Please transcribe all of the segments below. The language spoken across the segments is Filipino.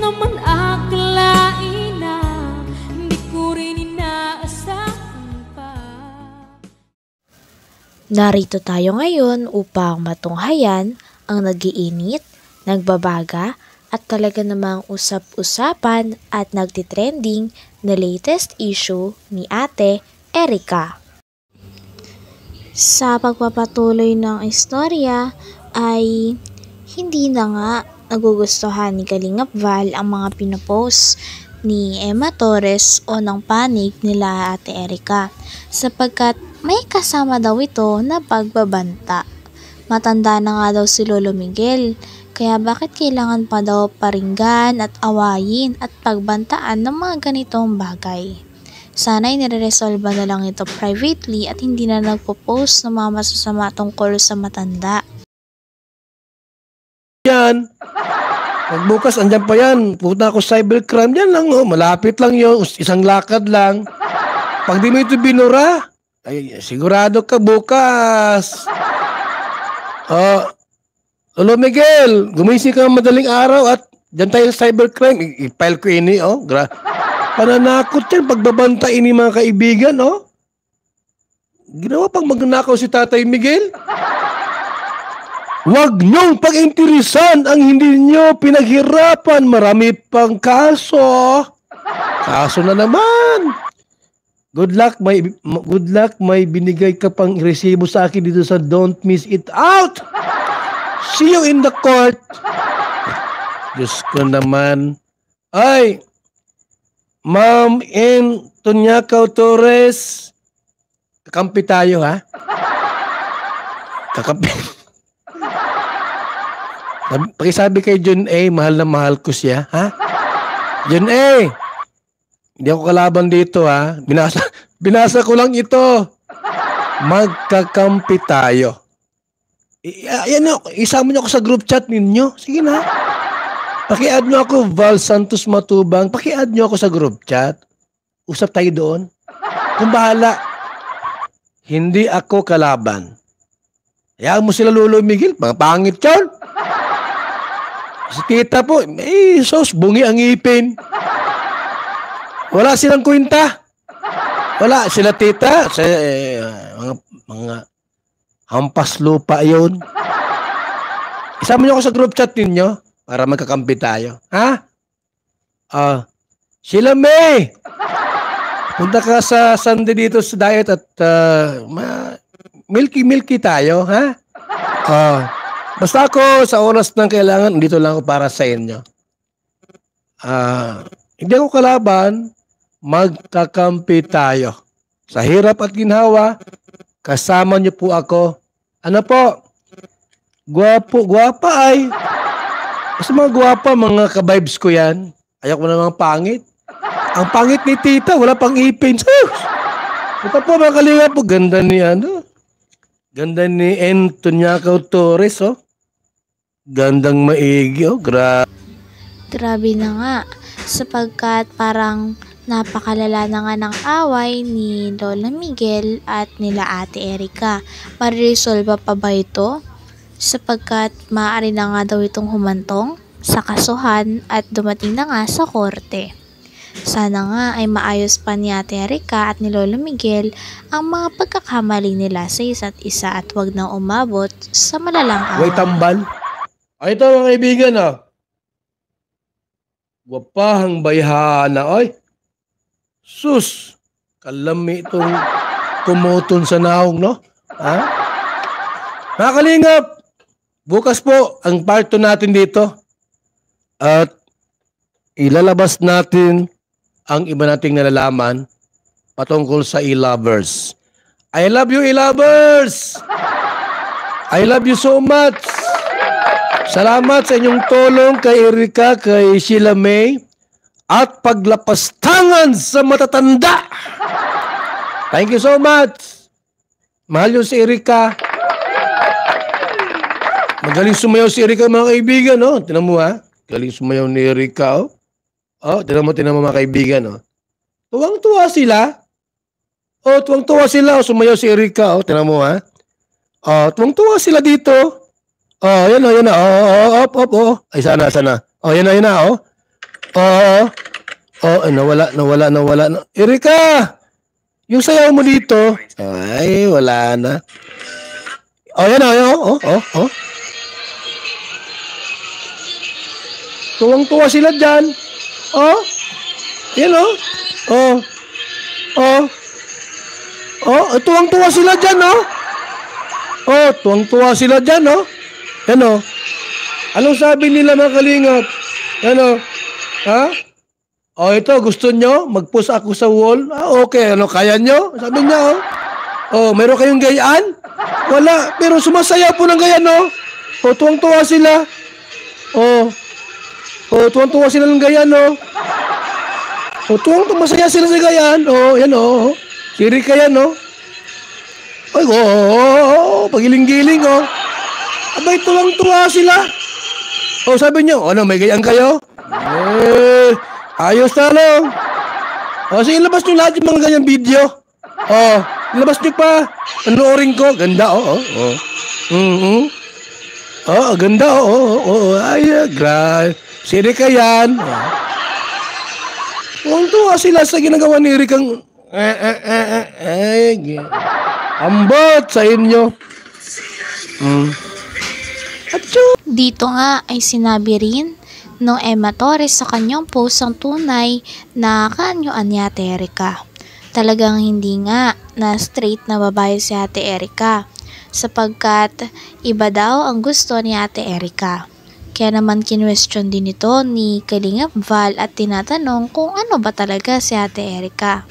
naman akalain na hindi ko rin inaasahan pa. Narito tayo ngayon upang matunghayan ang nagiinit, nagbabaga, at talaga namang usap-usapan at nagtitrending na latest issue ni Ate Erica. Sa pagpapatuloy ng istorya ay hindi na nga nagugustuhan ni Kalingap Val ang mga pinopost ni Emma Torres o ng panig nila Ate Erica sapagkat may kasama daw ito na pagbabanta. Matanda na nga daw si Lolo Miguel, kaya bakit kailangan pa daw paringgan at awayin at pagbantaan ng mga ganitong bagay? Sana'y nire-resolve na lang ito privately at hindi na nagpo-post ng mga masasama tungkol sa matanda. Yan. Pagbukas, andyan pa yan. Punta ako cybercrime. Yan lang, oh. Malapit lang yun. Isang lakad lang. Pag di mo ito binura, ay, sigurado ka bukas. Lolo Miguel, gumising ka madaling araw at dyan tayo sa cybercrime. I-file ko ini, oh. Pananakot yan, pagbabanta ini mga kaibigan, oh. Ginawa pang magnakaw si Tatay Miguel. Huwag niyong pag-interesan ang hindi niyo pinaghirapan. Marami pang kaso. Kaso na naman. Good luck, may binigay ka pang resibo sa akin dito sa Don't Miss It Out. See you in the court. Diyos ko naman. Ay, Ma'am N. Tonyakaw Torres. Kakampi tayo, ha? Kakampi. Pakisabi kay John A, mahal na mahal ko siya, ha? John A, hindi ako kalaban dito, ha? Binasa ko lang ito. Magkakampi tayo. Ayan, isama niyo ako sa group chat ninyo. Sige na. Paki-add niyo ako, Val Santos Matubang. Paki-add niyo ako sa group chat. Usap tayo doon. Kung bahala. Hindi ako kalaban. Hayaan mo sila Lolo Miguel. Mga pangit yun. Si tita po, sos, bungi ang ipin. Wala silang kwenta. Wala sila tita. Mga hampas lupa yun. Isama niyo ako sa group chat ninyo para magkakampi tayo. Ha? Sheila May! Punta ka sa Sunday dito sa diet at milky tayo, ha? Basta ako sa oras ng kailangan, dito lang ako para sa inyo. Hindi ako kalaban, magkakampi tayo. Sa hirap at ginhawa, kasama niyo po ako. Ano po? Guwapa ay. Basta mga guwapa, mga ka-vibes ko yan. Ayaw ko na mga pangit. Ang pangit ni tita, wala pang ipin. Ito po mga kalinga po, ganda ni Ganda ni N. Tonyakaw Torres, oh. Gandang maigi, oh. Grabe na nga, sapagkat parang napakalala na nga ng away ni Lola Miguel at nila Ate Erica. Mariresolve pa ba ito? Sapagkat maaari na nga daw itong humantong sa kasuhan at dumating na nga sa korte. Sana nga ay maayos pa ni Ate Erica at ni Lolo Miguel ang mga pagkakamali nila sa isa't isa at wag nang umabot sa malalang away. Way tambal. Ay, ito mga kaibigan, Wapahang bayhana, ay. Sus, kalami itong kumuton sa naong, no? Ha? Mga kalingap, bukas po ang part 2 natin dito. At ilalabas natin ang iba nating nalalaman patungkol sa e-lovers. I love you, e-lovers! I love you so much! Salamat sa inyong tulong kay Erica, kay Sheila May, at paglapastangan sa matatanda. Thank you so much. Mahal yun si Erica. Magaling sumayaw si Erica, mga kaibigan, no? Tinan mo, ha? Galing sumayaw ni Erica, oh. Tinan mo mga kaibigan, oh. Tuwang-tuwa sila. Tuwang-tuwa sila, oh. Sumayaw si Erica, oh. Tinan mo, ha? Tuwang-tuwa sila dito. Yan na. Op. Ay, sana. Yan na, oh. Oo. Oh, nawala. Erika! Yung sayaw mo dito. Ay, wala na. Oh, yan oh. Tuwang-tuwa sila dyan. Oh. Yan oh. Tuwang-tuwa sila dyan oh. Oh, tuwang-tuwa sila dyan oh. Yan oh. Anong sabi nila mga kalingap? Yan oh. Ha? Oh, ito, gusto nyo? Mag-post ako sa wall? Ah, okay. Ano, kaya nyo? Sabi niya, oh. Oh, meron kayong gayaan? Wala. Pero sumasaya po ng gayan, oh. Oh, tuwang-tuwa sila. Oh. Oh, tuwang-tuwa sila ng gayan, oh. Oh, tuwang-tuwa masaya sila sa gayan. Oh, yan, oh. Siri ka yan, oh. Ay, oh. Pagiling-giling, oh. Abay, tuwang-tuwa sila. Oh, sabi niyo, ano, may gayaan kayo? Ayos na lang. O, sige, ilabas nyo lahat yung mga ganyang video. O, ilabas nyo pa. Panoorin ko. Ganda, ganda, Ay, grabe. Siri ka yan. Tuwang-tuwa sila sa ginagawa ni Rick ang... ambot sa inyo. Dito nga ay sinabi rin no Emma Torres sa kanyang post ang tunay na kaanyuan ni Ate Erika. Talagang hindi nga na straight na babae si Ate Erika sapagkat iba daw ang gusto ni Ate Erika. Kaya naman kinwestiyon din ito ni Kalingap Val at tinatanong kung ano ba talaga si Ate Erika.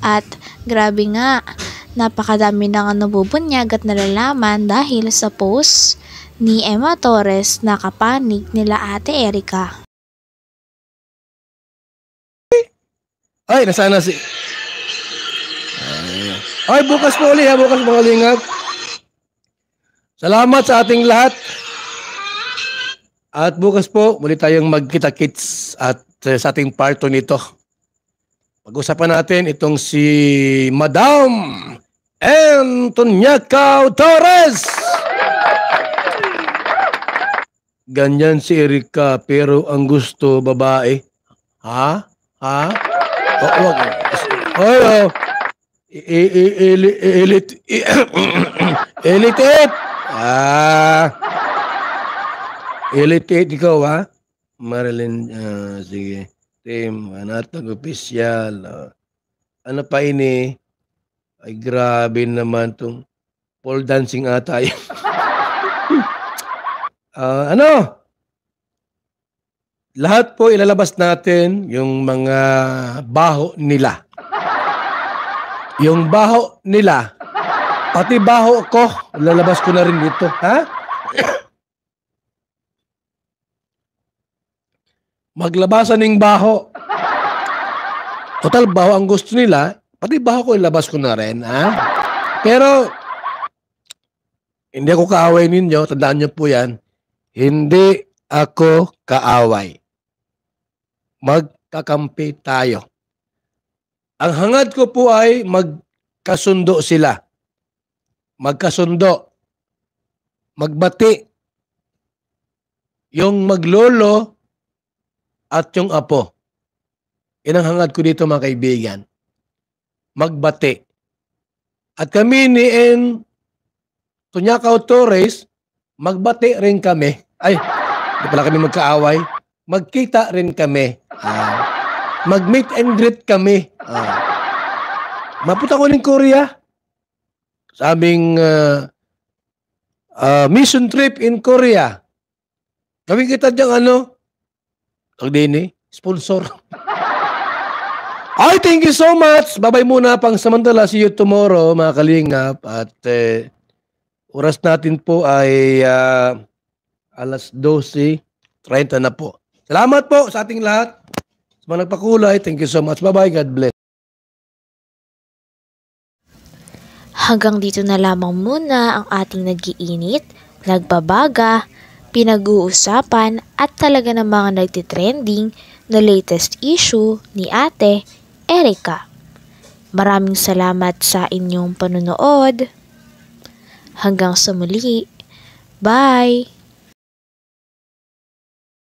At grabe nga, napakadami na nga nabubunyag at nalalaman dahil sa post ni Emma Torres na kapanig nila Ate Erika. Ay, nasaan na si... Ay, bukas po ulit ha, bukas mga lingap. Salamat sa ating lahat. At bukas po, muli tayong magkita-kits at sa ating part 2 nito. Pag-usapan natin itong si Madam Antoniaca Torres. Ganyan si Erika pero ang gusto babae. Ha? Wag. Elite. Elite ikaw ha? Marilyn, sige. Team, Anatag Official. Ano pa ini? Ay grabe naman tong pole dancing ata yun. Lahat po ilalabas natin yung mga baho nila. Yung baho nila, pati baho ko, ilalabas ko na rin dito. Ha? Maglabasan ng baho. Total baho ang gusto nila, pati baho ko ilabas ko na rin. Ha? Pero, hindi ako kaaway ninyo, tandaan nyo po yan. Hindi ako kaaway. Magkakampi tayo. Ang hangad ko po ay magkasundo sila. Magkasundo. Magbati. Yung maglolo at yung apo. Yan ang hangad ko dito mga kaibigan. Magbati. At kami ni Antoniaca Torres, magbati rin kami. Ay, hindi pala kami magkaaway. Magkita rin kami. Mag-meet and greet kami. Mapunta ko ng Korea. Sa aming mission trip in Korea. Kami kita diyang sponsor. Ay, thank you so much. Bye-bye muna pang samantala. See you tomorrow, mga kalingap. At oras natin po ay alas 12:30 na po. Salamat po sa ating lahat. Sa mga nagpakulay, thank you so much. Bye-bye. God bless. Hanggang dito na lamang muna ang ating nag-iinit, nagbabaga, pinag-uusapan at talaga ng mga nagtitrending na latest issue ni Ate Erika. Maraming salamat sa inyong panonood. Hanggang sa muli. Bye!